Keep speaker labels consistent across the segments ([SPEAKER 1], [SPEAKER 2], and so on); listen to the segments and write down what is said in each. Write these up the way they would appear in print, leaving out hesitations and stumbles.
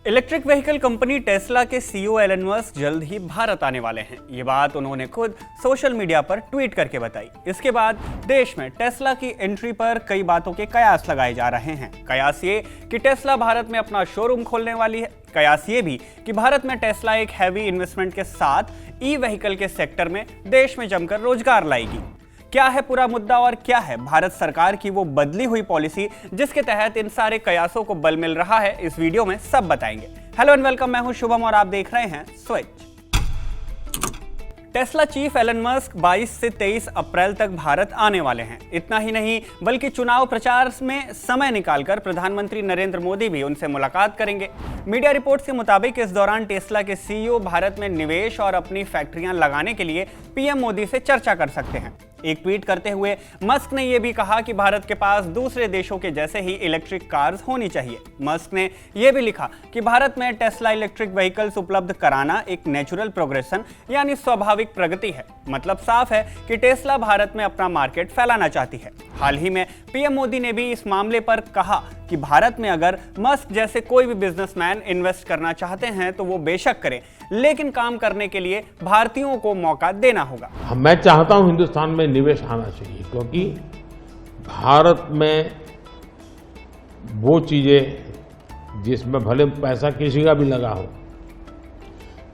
[SPEAKER 1] Electric vehicle company Tesla के CEO Elon Musk जल्द ही भारत आने वाले हैं। ये बात उन्होंने खुद सोशल मीडिया पर ट्वीट करके बताई। इसके बाद देश में टेस्ला की एंट्री पर कई बातों के कयास लगाए जा रहे हैं। कयास ये कि टेस्ला भारत में अपना शोरूम खोलने वाली है। कयास ये भी कि भारत में टेस्ला एक हैवी इन्वेस्टमेंट के साथ ई व्हीकल के सेक्टर में देश में जमकर रोजगार लाएगी। क्या है पूरा मुद्दा और क्या है भारत सरकार की वो बदली हुई पॉलिसी जिसके तहत इन सारे कयासों को बल मिल रहा है, इस वीडियो में सब बताएंगे। हेलो एंड वेलकम, मैं हूं शुभम और आप देख रहे हैं switch. Tesla chief Elon Musk 22 से 23 अप्रैल तक भारत आने वाले हैं। इतना ही नहीं बल्कि चुनाव प्रचार में समय निकालकर प्रधानमंत्री नरेंद्र मोदी भी उनसे मुलाकात करेंगे। मीडिया रिपोर्ट्स के मुताबिक इस दौरान टेस्ला के सीईओ भारत में निवेश और अपनी फैक्ट्रियां लगाने के लिए पीएम मोदी से चर्चा कर सकते हैं। एक ट्वीट करते हुए मस्क ने यह भी कहा कि भारत के पास दूसरे देशों के जैसे ही इलेक्ट्रिक कार्स होनी चाहिए। मस्क ने यह भी लिखा कि भारत में टेस्ला इलेक्ट्रिक व्हीकल्स उपलब्ध कराना एक नेचुरल प्रोग्रेशन यानी स्वाभाविक प्रगति है। मतलब साफ है कि टेस्ला भारत में अपना मार्केट फैलाना चाहती है। हाल ही में पीएम मोदी ने भी इस मामले पर कहा कि भारत में अगर मस्क जैसे कोई भी बिजनेसमैन इन्वेस्ट करना चाहते हैं तो वो बेशक करें, लेकिन काम करने के लिए भारतीयों को मौका देना होगा।
[SPEAKER 2] मैं चाहता हूं हिंदुस्तान में निवेश आना चाहिए, क्योंकि भारत में वो चीजें जिसमें भले पैसा किसी का भी लगा हो,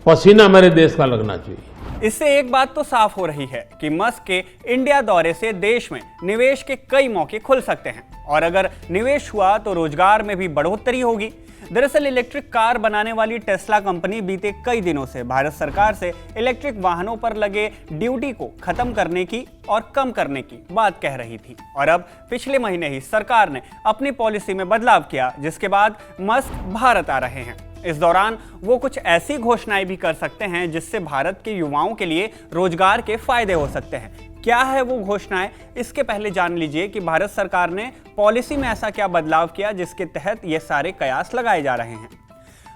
[SPEAKER 2] पसीना मेरे देश का लगना चाहिए।
[SPEAKER 1] इससे एक बात तो साफ हो रही है कि मस्क के इंडिया दौरे से देश में निवेश के कई मौके खुल सकते हैं और अगर निवेश हुआ तो रोजगार में भी बढ़ोतरी होगी। दरअसल इलेक्ट्रिक कार बनाने वाली टेस्ला कंपनी बीते कई दिनों से भारत सरकार से इलेक्ट्रिक वाहनों पर लगे ड्यूटी को खत्म करने की और कम करने की बात कह रही थी और अब पिछले महीने ही सरकार ने अपनी पॉलिसी में बदलाव किया, जिसके बाद मस्क भारत आ रहे हैं। इस दौरान वो कुछ ऐसी घोषणाएं भी कर सकते हैं जिससे भारत के युवाओं के लिए रोजगार के फायदे हो सकते हैं। क्या है वो घोषणाएं, इसके पहले जान लीजिए कि भारत सरकार ने पॉलिसी में ऐसा क्या बदलाव किया जिसके तहत ये सारे कयास लगाए जा रहे हैं।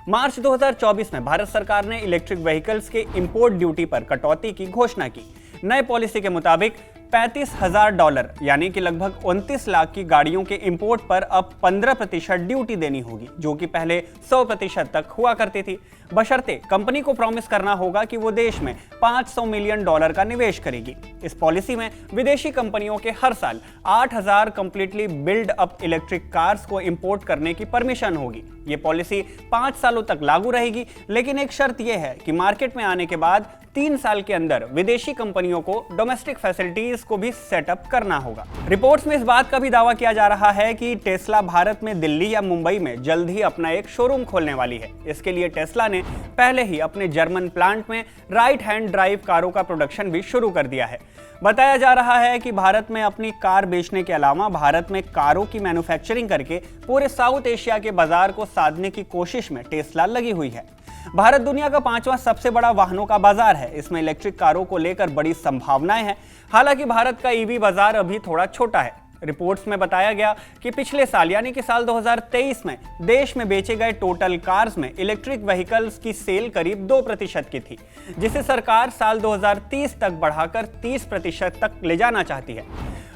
[SPEAKER 1] मार्च 2024 में भारत सरकार ने इलेक्ट्रिक व्हीकल्स के इंपोर्ट ड्यूटी पर कटौती की घोषणा की। नए पॉलिसी के मुताबिक $35,000 यानी कि लगभग 29 लाख की गाड़ियों के इंपोर्ट पर अब 15% ड्यूटी देनी होगी, जो कि पहले 100% तक हुआ करती थी। बशर्ते कंपनी को प्रॉमिस करना होगा कि वो देश में $500 मिलियन का निवेश करेगी। इस पॉलिसी में विदेशी कंपनियों के हर साल 8,000 completely build up electric cars को इंपोर्ट करने की परमिशन होगी। ये पॉलिसी 5 सालों तक लागू रहेगी, लेकिन एक शर्त यह है कि मार्केट में आने के बाद 3 साल के अंदर विदेशी कंपनियों को डोमेस्टिक फैसिलिटीज को भी सेटअप करना होगा। रिपोर्ट्स में इस बात का भी दावा किया जा रहा है कि टेस्ला भारत में दिल्ली या मुंबई में जल्द ही अपना एक शोरूम खोलने वाली है। इसके लिए टेस्ला ने पहले ही अपने जर्मन प्लांट में राइट हैंड ड्राइव कारों का प्रोडक्शन भी शुरू कर दिया है। बताया जा रहा है कि भारत में अपनी कार बेचने के अलावा भारत में कारों की मैन्युफैक्चरिंग करके पूरे साउथ एशिया के बाजार को साधने की कोशिश में टेस्ला लगी हुई है। भारत दुनिया का 5वां सबसे बड़ा वाहनों का बाजार है। इसमें इलेक्ट्रिक कारों को लेकर बड़ी संभावनाएं हैं। हालांकि भारत का ईवी बाजार अभी थोड़ा छोटा है। रिपोर्ट्स में बताया गया कि पिछले साल यानी कि साल 2023 में देश में बेचे गए टोटल कार्स में इलेक्ट्रिक व्हीकल्स की सेल करीब 2% की थी, जिसे सरकार साल 2030 तक बढ़ाकर 30% तक ले जाना चाहती है।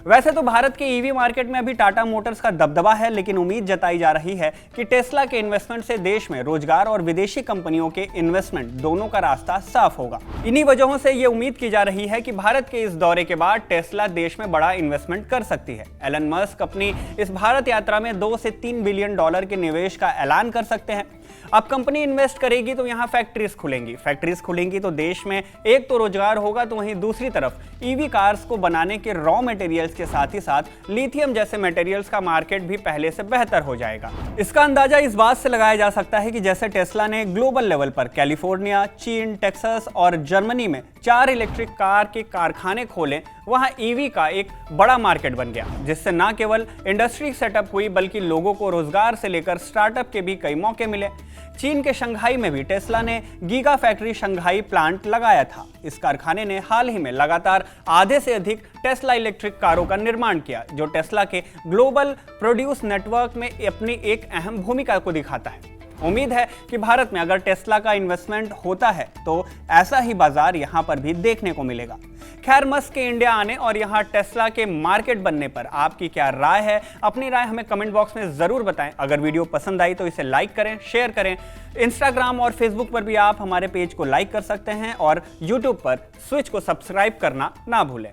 [SPEAKER 1] वैसे तो भारत के ईवी मार्केट में अभी टाटा मोटर्स का दबदबा है, लेकिन उम्मीद जताई जा रही है कि टेस्ला के इन्वेस्टमेंट से देश में रोजगार और विदेशी कंपनियों के इन्वेस्टमेंट दोनों का रास्ता साफ होगा। इन्हीं वजहों से ये उम्मीद की जा रही है कि भारत के इस दौरे के बाद टेस्ला देश में बड़ा इन्वेस्टमेंट कर सकती है। एलन मस्क अपनी इस भारत यात्रा में $2 से $3 बिलियन के निवेश का ऐलान कर सकते हैं। अब कंपनी इन्वेस्ट करेगी तो यहाँ फैक्ट्रीज खुलेंगी तो देश में एक तो रोजगार होगा, तो वहीं दूसरी तरफ ईवी कार्स को बनाने के रॉ मटेरियल्स के साथ ही साथ लिथियम जैसे मटेरियल्स का मार्केट भी पहले से बेहतर हो जाएगा। इसका अंदाजा इस बात से लगाया जा सकता है कि जैसे टेस्ला ने ग्लोबल लेवल पर कैलिफोर्निया, चीन, टेक्सास और जर्मनी में 4 इलेक्ट्रिक कार के कारखाने खोले, वहां ईवी का एक बड़ा मार्केट बन गया, जिससे न केवल इंडस्ट्री सेटअप हुई बल्कि लोगों को रोजगार से लेकर स्टार्टअप के भी कई मौके मिले। चीन के शंघाई में भी टेस्ला ने गीगा फैक्ट्री शंघाई प्लांट लगाया था। इस कारखाने ने हाल ही में लगातार आधे से अधिक टेस्ला इलेक्ट्रिक कारों का निर्माण किया, जो टेस्ला के ग्लोबल प्रोड्यूस नेटवर्क में अपनी एक अहम भूमिका को दिखाता है। उम्मीद है कि भारत में अगर टेस्ला का इन्वेस्टमेंट होता है तो ऐसा ही बाजार यहां पर भी देखने को मिलेगा। खैर, मस्क के इंडिया आने और यहां टेस्ला के मार्केट बनने पर आपकी क्या राय है? अपनी राय हमें कमेंट बॉक्स में जरूर बताएं। अगर वीडियो पसंद आई तो इसे लाइक करें, शेयर करें। इंस्टाग्राम और फेसबुक पर भी आप हमारे पेज को लाइक कर सकते हैं और यूट्यूब पर स्विच को सब्सक्राइब करना ना भूलें।